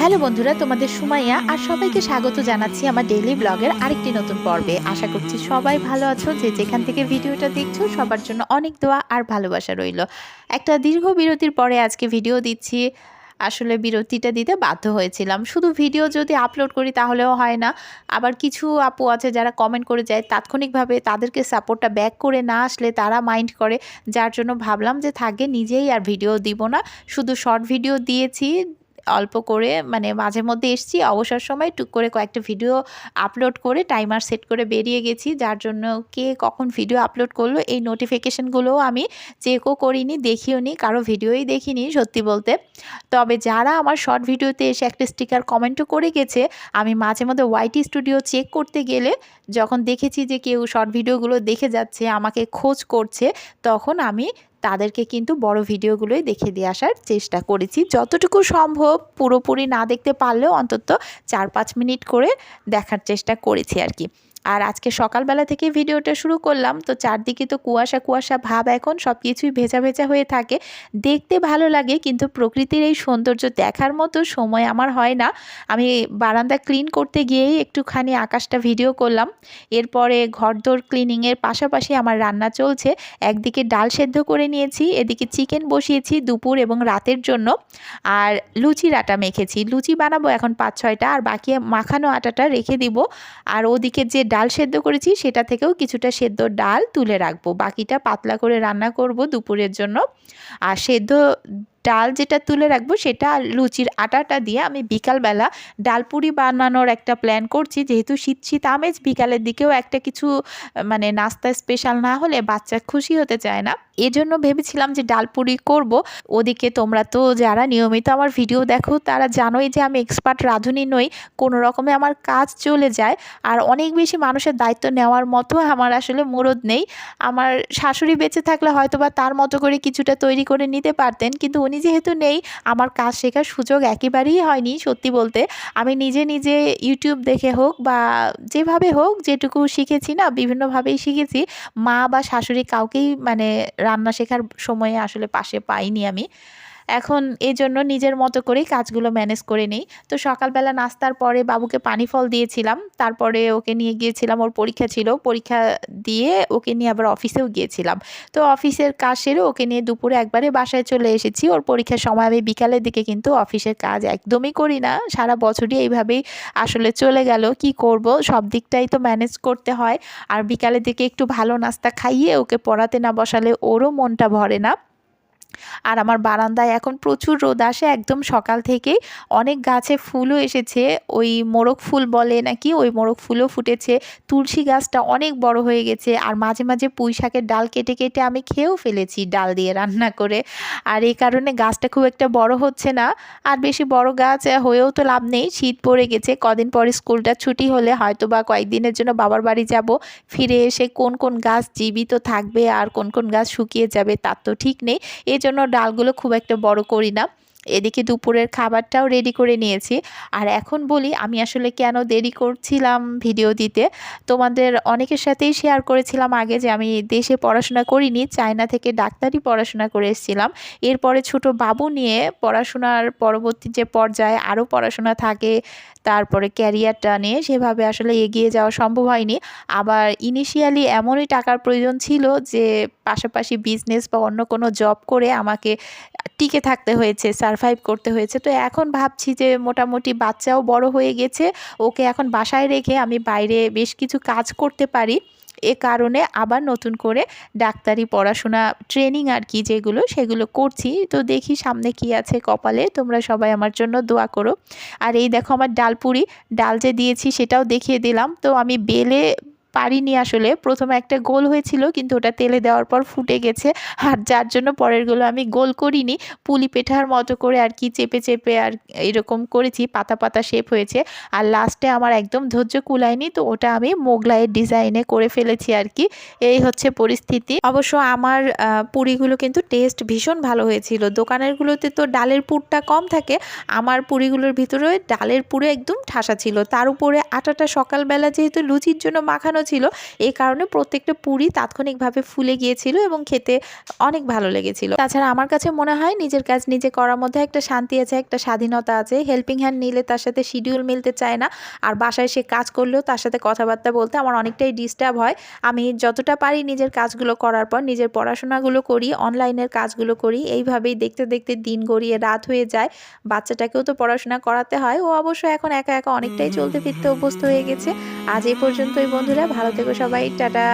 Hello বন্ধুরা, তোমাদের সুমাইয়া আর সবাইকে স্বাগত জানাচ্ছি আমার ডেইলি ব্লগের আরেকটি নতুন পর্বে। আশা করছি সবাই ভালো আছো। যে যেখান থেকে ভিডিওটা দেখছো সবার জন্য অনেক দোয়া আর ভালোবাসা রইল। একটা দীর্ঘ বিরতির পরে আজকে ভিডিও দিচ্ছি। আসলে বিরতিটা দিতে বাধ্য হয়েছিলাম। শুধু ভিডিও যদি আপলোড করি তাহলেও হয় না। আবার কিছু আপু আছে যারা কমেন্ট করে যায়, তাৎক্ষণিকভাবে তাদেরকে সাপোর্টটা ব্যাক করে না আসলে তারা মাইন্ড করে। যার জন্য ভাবলাম যে থাকে নিজেই আর ভিডিও দিব না, শুধু শর্ট ভিডিও দিয়েছি অল্প করে, মানে মাঝে মধ্যে এসছি অবসর সময় টুক করে কয়েকটা ভিডিও আপলোড করে টাইমার সেট করে বেরিয়ে গেছি। যার জন্য কে কখন ভিডিও আপলোড করলো এই নোটিফিকেশনগুলোও আমি চেকও করিনি, দেখিও নি, কারো ভিডিওই দেখিনি সত্যি বলতে। তবে যারা আমার শর্ট ভিডিওতে এসে একটা স্টিকার কমেন্টও করে গেছে, আমি মাঝে মধ্যে ওয়াইটি স্টুডিও চেক করতে গেলে যখন দেখেছি যে কেউ শর্ট ভিডিওগুলো দেখে যাচ্ছে, আমাকে খোঁজ করছে, তখন আমি তাদেরকে কিন্তু বড় ভিডিওগুলোই দেখে দিয়ে আসার চেষ্টা করেছি। যতটুকু সম্ভব পুরোপুরি না দেখতে পারলেও অন্তত 4-5 মিনিট করে দেখার চেষ্টা করেছি আর কি। আর আজকে সকালবেলা থেকে ভিডিওটা শুরু করলাম, তো চারদিকে তো কুয়াশা কুয়াশা ভাব, এখন সব কিছুই ভেজা ভেজা হয়ে থাকে। দেখতে ভালো লাগে কিন্তু প্রকৃতির এই সৌন্দর্য দেখার মতো সময় আমার হয় না। আমি বারান্দা ক্লিন করতে গিয়েই একটুখানি আকাশটা ভিডিও করলাম। এরপরে ঘরদোর ক্লিনিংয়ের পাশাপাশি আমার রান্না চলছে। একদিকে ডাল সেদ্ধ করে নিয়েছি, এদিকে চিকেন বসিয়েছি দুপুর এবং রাতের জন্য। আর লুচির আটা মেখেছি, লুচি বানাবো এখন 5-6টা, আর বাকি মাখানো আটাটা রেখে দিব। আর ওদিকে যে ডাল সেদ্ধ করেছি সেটা থেকেও কিছুটা সেদ্ধ ডাল তুলে রাখবো, বাকিটা পাতলা করে রান্না করব দুপুরের জন্য। আর সেদ্ধ ডাল যেটা তুলে রাখবো সেটা লুচির আটাটা দিয়ে আমি বিকালবেলা ডালপুরি বানানোর একটা প্ল্যান করছি। যেহেতু শীত শীত আমেজ, বিকালের দিকেও একটা কিছু মানে নাস্তা স্পেশাল না হলে বাচ্চা খুশি হতে চায় না, এজন্য ভেবেছিলাম যে ডালপুরি করব। ওদিকে তোমরা তো যারা নিয়মিত আমার ভিডিও দেখো তারা জানোই যে আমি এক্সপার্ট রাঁধুনি নই, কোনো রকমে আমার কাজ চলে যায়। আর অনেক বেশি মানুষের দায়িত্ব নেওয়ার মতো আমার আসলে মুরদ নেই। আমার শাশুড়ি বেঁচে থাকলে হয়তো বা তার মতো করে কিছুটা তৈরি করে নিতে পারতেন, কিন্তু উনি যেহেতু নেই, আমার কাজ শেখার সুযোগ একেবারেই হয়নি সত্যি বলতে। আমি নিজে নিজে ইউটিউব দেখে হোক বা যেভাবে হোক যেটুকু শিখেছি না, বিভিন্নভাবেই শিখেছি। মা বা শাশুড়ি কাউকেই মানে রান্না শেখার সময়ে আসলে পাশে পাইনি আমি। এখন এই জন্য নিজের মতো করেই কাজগুলো ম্যানেজ করে নিই। তো সকালবেলা নাস্তার পরে বাবুকে পানি ফল দিয়েছিলাম, তারপরে ওকে নিয়ে গিয়েছিলাম, ওর পরীক্ষা ছিল, পরীক্ষা দিয়ে ওকে নিয়ে আবার অফিসেও গিয়েছিলাম। তো অফিসের কাজ সেরে ওকে নিয়ে দুপুরে একবারে বাসায় চলে এসেছি। ওর পরীক্ষার সময় আমি বিকালের দিকে কিন্তু অফিসের কাজ একদমই করি না, সারা বছরই এইভাবেই আসলে চলে গেল। কি করব, সব দিকটাই তো ম্যানেজ করতে হয়। আর বিকালের দিকে একটু ভালো নাস্তা খাইয়ে ওকে পড়াতে না বসালে ওরও মনটা ভরে না। আর আমার বারান্দায় এখন প্রচুর রোদ আসে একদম সকাল থেকেই। অনেক গাছে ফুলও এসেছে, ওই মোরগ ফুল বলে নাকি, ওই মোরগ ফুলও ফুটেছে। তুলসী গাছটা অনেক বড় হয়ে গেছে। আর মাঝে মাঝে পুঁই শাকের ডাল কেটে কেটে আমি খেয়েও ফেলেছি ডাল দিয়ে রান্না করে। আর এই কারণে গাছটা খুব একটা বড় হচ্ছে না। আর বেশি বড় গাছ হয়েও তো লাভ নেই, শীত পড়ে গেছে, কদিন পরে স্কুলটা ছুটি হলে হয়তো বা কয়েকদিনের জন্য বাবার বাড়ি যাব। ফিরে এসে কোন কোন গাছ জীবিত থাকবে আর কোন কোন গাছ শুকিয়ে যাবে তার তো ঠিক নেই। এজন্য ডালগুলো খুব একটা বড় করি না। এদিকে দুপুরের খাবারটাও রেডি করে নিয়েছি। আর এখন বলি আমি আসলে কেন দেরি করছিলাম ভিডিও দিতে। তোমাদের অনেকের সাথেই শেয়ার করেছিলাম আগে যে আমি দেশে পড়াশোনা করিনি, চায়না থেকে ডাক্তারি পড়াশোনা করে এসেছিলাম। এরপরে ছোট বাবু নিয়ে পড়াশোনার পরবর্তী যে পর্যায়ে আরও পড়াশোনা থাকে, তারপরে ক্যারিয়ারটা নিয়ে সেভাবে আসলে এগিয়ে যাওয়া সম্ভব হয়নি। আবার ইনিশিয়ালি এমনই টাকার প্রয়োজন ছিল যে পাশাপাশি বিজনেস বা অন্য কোনো জব করে আমাকে টিকে থাকতে হয়েছে, সারভাইভ করতে হয়েছে। তো এখন ভাবছি যে মোটামুটি বাচ্চাও বড় হয়ে গেছে, ওকে এখন বাসায় রেখে আমি বাইরে বেশ কিছু কাজ করতে পারি। এ কারণে আবার নতুন করে ডাক্তারি পড়াশোনা ট্রেনিং আর কি যেগুলো সেগুলো করছি। তো দেখি সামনে কি আছে কপালে, তোমরা সবাই আমার জন্য দোয়া করো। আর এই দেখো আমার ডালপুরি, ডাল যে দিয়েছি সেটাও দেখিয়ে দিলাম। তো আমি বেলে পারিনি আসলে, প্রথমে একটা গোল হয়েছিল কিন্তু ওটা তেলে দেওয়ার পর ফুটে গেছে। আর যার জন্য পরেরগুলো আমি গোল করিনি, পুলি পেঠার মতো করে আর কি চেপে চেপে আর এরকম করেছি, পাতা পাতা শেপ হয়েছে। আর লাস্টে আমার একদম ধৈর্য কুলায়নি, তো ওটা আমি মোগলাইয়ের ডিজাইনে করে ফেলেছি আর কি। এই হচ্ছে পরিস্থিতি। অবশ্য আমার পুরিগুলো কিন্তু টেস্ট ভীষণ ভালো হয়েছিল। দোকানেরগুলোতে তো ডালের পুরটা কম থাকে, আমার পুরিগুলোর ভিতরে ডালের পুরে একদম ঠাসা ছিল। তার উপরে আটাটা সকালবেলা যেহেতু লুচির জন্য মাখানো বানানো ছিল, এই কারণে প্রত্যেকটা পুরি তাৎক্ষণিকভাবে ফুলে গিয়েছিল এবং খেতে অনেক ভালো লেগেছিল। তাছাড়া আমার কাছে মনে হয় নিজের কাজ নিজে করার মধ্যে একটা শান্তি আছে, একটা স্বাধীনতা আছে। হেল্পিং হ্যান্ড নিলে তার সাথে শিডিউল মিলতে চায় না, আর বাসায় সে কাজ করলেও তার সাথে কথাবার্তা বলতে আমার অনেকটাই ডিস্টার্ব হয়। আমি যতটা পারি নিজের কাজগুলো করার পর নিজের পড়াশোনাগুলো করি, অনলাইনের কাজগুলো করি। এইভাবেই দেখতে দেখতে দিন গড়িয়ে রাত হয়ে যায়। বাচ্চাটাকেও তো পড়াশোনা করাতে হয়। ও অবশ্য এখন একা একা অনেকটাই চলতে ফিরতে অভ্যস্ত হয়ে গেছে। আজ এই পর্যন্তই বন্ধুরা, ভালো থেকো সবাই, টাটা।